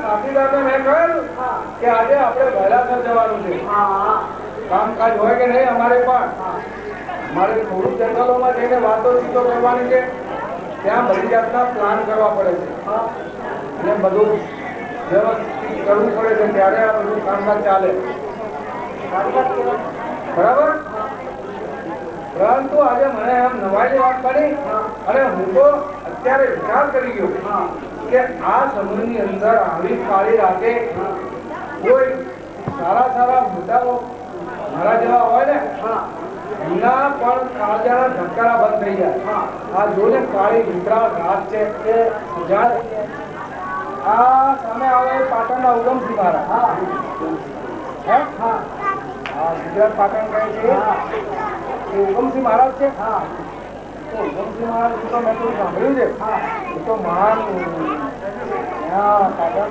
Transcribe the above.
સાથીદારને મેં કહ્યું કે આજે આપણે વહેલાસર જવાનું છે. કામકાજ હોય કે નહીં અમારે પણ મારે થોડું જંગલોમાં જઈને વાતો ચીતો કરવાની છે. ત્યાં બધી જાતના પ્લાન કરવા પડે છે અને બધું વ્યવસ્થિત કરવું પડે છે, ત્યારે આ બધું કામકાજ ચાલે. બરાબર. પરંતુ આજે મને એમ નવાઈની વાત પડી અને હું તો અત્યારે વિચાર કરી ગયો કે આ સમયની અંદર આવી કાળી રાતે કોઈ સારા મુદ્દાઓ મારા જેવા હોય ને એના પણ કાળજાના ધબકારા બંધ થઈ જાય. આ જોને કાળી વિકરાળ રાત છે કે જાણે આ સામે આવે પાટણના ઉગમસિંહ મારા ગુજરાત પાટણ કહે છે એ ઉગમસિંહ મહારાજ છે. તો ઉગમસિંહ મહારાજ તો મેં થોડું સાંભળ્યું છે. એ તો મહાન પાટણમાં